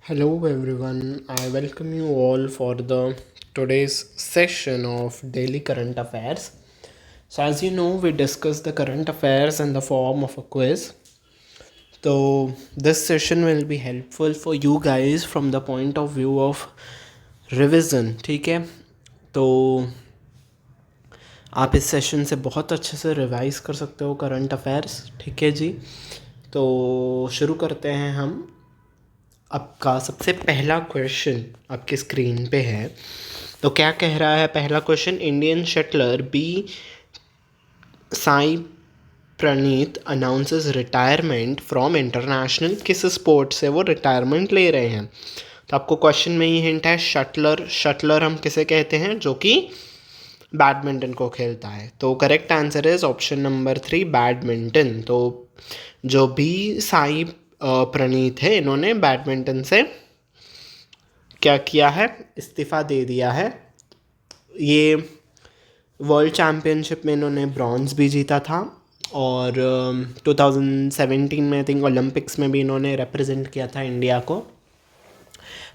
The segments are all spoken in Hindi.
Hello everyone, I welcome you all for the today's session of daily current affairs. So as you know, we discuss the current affairs in the form of a quiz. So this session will be helpful for you guys from the point of view of revision. ठीक है, तो आप इस सेशन से बहुत अच्छे से रिवाइज कर सकते हो करंट अफेयर्स. ठीक है जी, तो शुरू करते हैं हम. आपका सबसे पहला क्वेश्चन आपकी स्क्रीन पे है. तो क्या कह रहा है पहला question? Indian shuttler B Sai Praneeth announces retirement from international. किस स्पोर्ट से वो रिटायरमेंट ले रहे हैं? तो आपको क्वेश्चन में ही हिंट है शटलर. शटलर हम किसे कहते हैं? जो कि बैडमिंटन को खेलता है. तो correct answer is option number 3, badminton. तो जो बी साई प्रणीत है, इन्होंने बैडमिंटन से क्या किया है? इस्तीफ़ा दे दिया है. ये वर्ल्ड चैम्पियनशिप में इन्होंने ब्रॉन्ज़ भी जीता था और 2017 में आई थिंक ओलंपिक्स में भी इन्होंने रिप्रेजेंट किया था इंडिया को,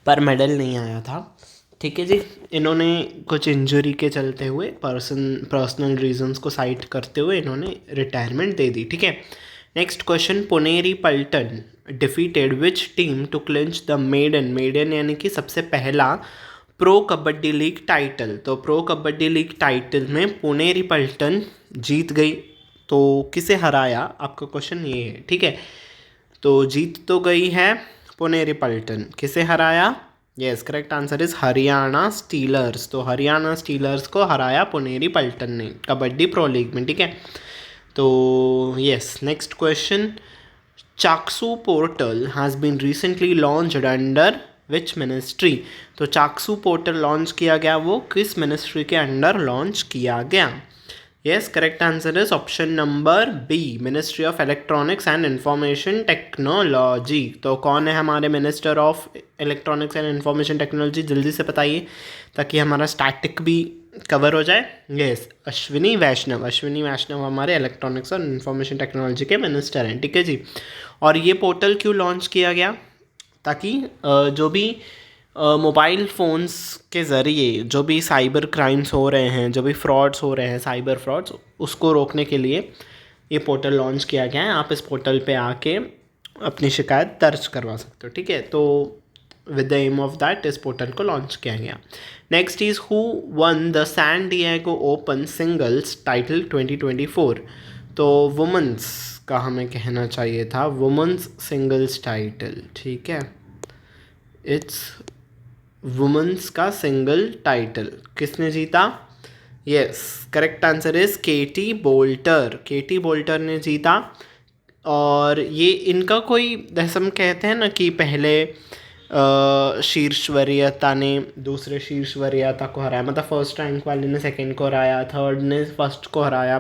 पर मेडल नहीं आया था. ठीक है जी, इन्होंने कुछ इंजरी के चलते हुए पर्सनल रीजंस को साइड करते हुए इन्होंने रिटायरमेंट दे दी. ठीक है, next question. Puneri Paltan defeated which team to clinch the maiden यानी कि सबसे पहला प्रो कबड्डी लीग टाइटल. तो प्रो कबड्डी लीग टाइटल में पुनेरी पल्टन जीत गई. तो किसे हराया? आपका क्वेश्चन ये है. ठीक है, तो जीत तो गई है पुनेरी पल्टन, किसे हराया? Yes, correct answer is Haryana stealers. तो हरियाणा स्टीलर्स को हराया पुनेरी पल्टन ने कबड्डी प्रो लीग में. ठीक है, तो yes, next question. Chaksu portal has been recently launched under which ministry. तो चाक्सू पोर्टल लॉन्च किया गया, वो किस मिनिस्ट्री के अंडर लॉन्च किया गया? Yes, correct answer is option number B, ministry of electronics and information technology. तो कौन है हमारे minister of electronics and information technology? जल्दी से बताइए ताकि हमारा स्टैटिक भी कवर हो जाए. यस, अश्विनी वैष्णव. अश्विनी वैष्णव हमारे इलेक्ट्रॉनिक्स और इंफॉर्मेशन टेक्नोलॉजी के मिनिस्टर हैं. ठीक है जी, और ये पोर्टल क्यों लॉन्च किया गया? ताकि जो भी मोबाइल फ़ोन्स के ज़रिए जो भी साइबर क्राइम्स हो रहे हैं, जो भी फ्रॉड्स हो रहे हैं, साइबर फ्रॉड्स, उसको रोकने के लिए ये पोर्टल लॉन्च किया गया है. आप इस पोर्टल पे आके अपनी शिकायत दर्ज करवा सकते हो. ठीक है, तो with the aim of that इस पोर्टल को लॉन्च किया गया. Next is who won the San Diego open singles title 2024. तो वुमेंस का हमें कहना चाहिए था, वुमेंस सिंगल्स टाइटल. ठीक है, इट्स वुमेंस का सिंगल टाइटल किसने जीता? यस, करेक्ट आंसर इज केटी बोल्टर. केटी बोल्टर ने जीता. और ये इनका कोई, जैसे हम कहते हैं ना कि पहले शीर्ष वरीयता ने दूसरे शीर्ष वरीयता को हराया, मतलब फर्स्ट रैंक वाले ने सेकंड को हराया, थर्ड ने फर्स्ट को हराया.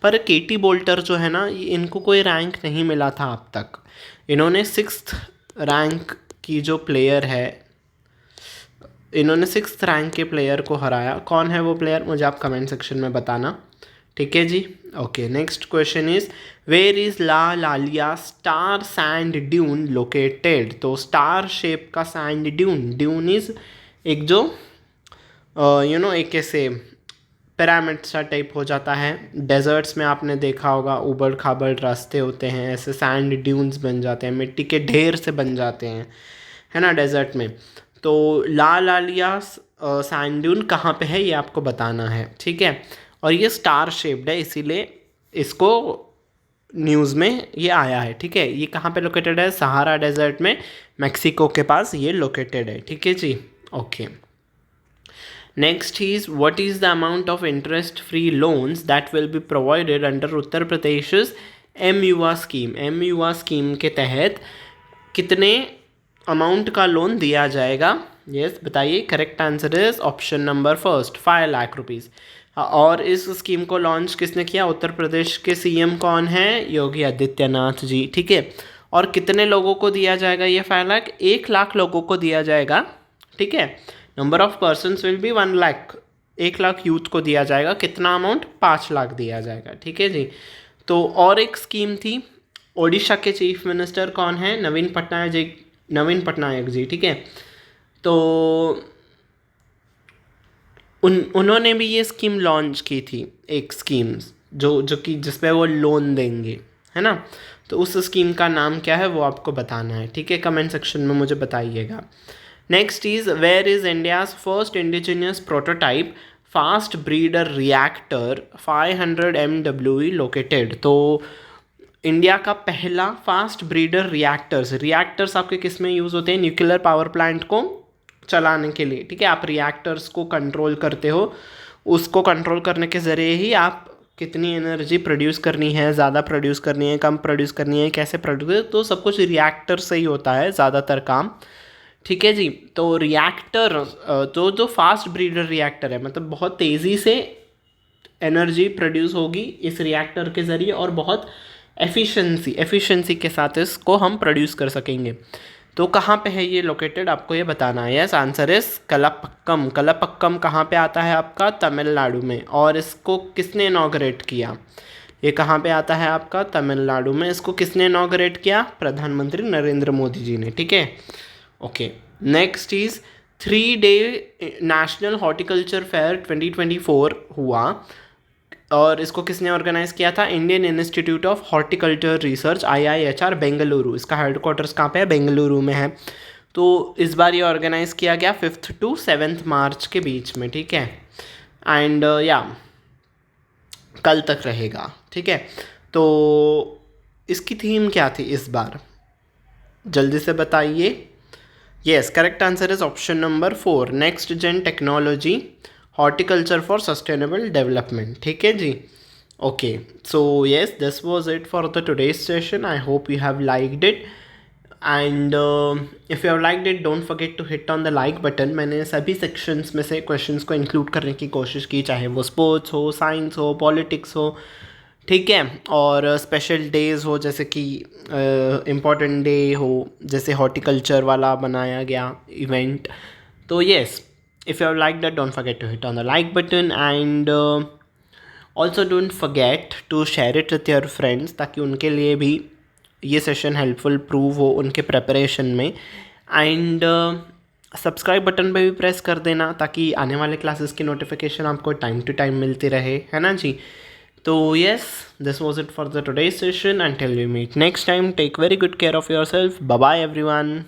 पर केटी बोल्टर जो है ना, इनको कोई रैंक नहीं मिला था अब तक. इन्होंने 6th रैंक की जो प्लेयर है, इन्होंने 6th रैंक के प्लेयर को हराया. कौन है वो प्लेयर? मुझे आप कमेंट सेक्शन में बताना. ठीक है जी, okay. Next question is where is Lala Lallia star sand dune located. तो स्टार शेप का सैंड ड्यून इज एक जो एक ऐसे पिरामिड सा टाइप हो जाता है. डेजर्ट्स में आपने देखा होगा, उबड़ खाबड़ रास्ते होते हैं, ऐसे सैंड ड्यून्स बन जाते हैं, मिट्टी के ढेर से बन जाते हैं, है ना, डेजर्ट में. तो ला लालिया सैंड ड्यून कहाँ पे है ये आपको बताना है. ठीक है, और ये स्टार शेप्ड है, इसीलिए इसको न्यूज़ में ये आया है. ठीक है, ये कहाँ पे लोकेटेड है? सहारा डेजर्ट में, मैक्सिको के पास ये लोकेटेड है. ठीक है जी, okay. Next is what is the amount of interest free loans that will be provided under Uttar Pradesh MUA scheme. MUA scheme के तहत कितने अमाउंट का लोन दिया जाएगा? यस, बताइए. Correct answer is option number first, 5 lakh rupees. और इस स्कीम को लॉन्च किसने किया? उत्तर प्रदेश के CM कौन है? योगी आदित्यनाथ जी. ठीक है, और कितने लोगों को दिया जाएगा ये 5 लाख? 1 लाख लोगों को दिया जाएगा. ठीक है, number of persons will be 1 lakh. 1 lakh youth को दिया जाएगा. कितना अमाउंट? 5 लाख दिया जाएगा. ठीक है जी. तो और एक स्कीम थी, ओडिशा के चीफ मिनिस्टर कौन है? नवीन पटनायक जी. नवीन पटनायक जी, ठीक है। तो उन्होंने भी ये स्कीम लॉन्च की थी, एक स्कीम जो कि जिस पे वो लोन देंगे, है ना। तो उस स्कीम का नाम क्या है वो आपको बताना है, ठीक है। कमेंट सेक्शन में मुझे बताइएगा। Next is, where is India's first indigenous prototype fast breeder reactor 500 MWE located. तो इंडिया का पहला फास्ट ब्रीडर रिएक्टर्स आपके किस में यूज़ होते हैं? न्यूक्लियर पावर प्लांट को चलाने के लिए, ठीक है। आप रिएक्टर्स को कंट्रोल करते हो, उसको कंट्रोल करने के ज़रिए ही आप कितनी एनर्जी प्रोड्यूस करनी है, ज़्यादा प्रोड्यूस करनी है, कम प्रोड्यूस करनी है, कैसे प्रोड्यूस, तो सब कुछ रिएक्टर से ही होता है ज़्यादातर काम, ठीक है जी। तो रिएक्टर तो जो फास्ट ब्रीडर रिएक्टर है, मतलब बहुत तेज़ी से एनर्जी प्रोड्यूस होगी इस रिएक्टर के ज़रिए और बहुत एफिशिएंसी के साथ इसको हम प्रोड्यूस कर सकेंगे। तो कहाँ पे है ये लोकेटेड, आपको ये बताना है। Yes, answer is Kalpakkam. Kalpakkam कहाँ पे आता है आपका? तमिलनाडु में। और इसको किसने इनॉग्रेट किया? ये कहाँ पे आता है आपका? तमिलनाडु में। इसको किसने इनॉग्रेट किया? प्रधानमंत्री नरेंद्र मोदी जी ने, ठीक है। Okay, next is 3-day national horticulture fair 2024 हुआ और इसको किसने ऑर्गेनाइज किया था? Indian institute of horticulture research IIHR Bengaluru. इसका हेडक्वार्टर्स कहाँ पे है? बेंगलुरु में है। तो इस बार ये ऑर्गेनाइज किया गया 5th to 7th मार्च के बीच में, ठीक है। एंड या कल तक रहेगा, ठीक है। तो इसकी थीम क्या थी इस बार, जल्दी से बताइए। Yes, correct answer is option number 4, next gen technology horticulture for sustainable development, ठीक है जी। Okay, so yes, this was it for the today's session. I hope you have liked it and if you have liked it don't forget to hit on the like button. मैंने सभी सेक्शंस में से क्वेश्चंस को इंक्लूड करने की कोशिश की, चाहे वो स्पोर्ट्स हो, साइंस हो, पॉलिटिक्स हो, ठीक है। और स्पेशल डेज़ हो, जैसे कि इम्पॉर्टेंट डे हो, जैसे हॉर्टिकल्चर वाला बनाया गया इवेंट। तो yes, if you have liked that, don't forget to hit on the like button and also don't forget to share it with your friends ताकि उनके लिए भी ये सेशन हेल्पफुल प्रूव हो उनके प्रेपरेशन में। एंड सब्सक्राइब बटन पे भी प्रेस कर देना ताकि आने वाले क्लासेस की नोटिफिकेशन आपको टाइम टू टाइम मिलती रहे, है ना जी। तो yes, this was it for the today's session. Until we meet next time, take very good care of yourself. Bye bye everyone.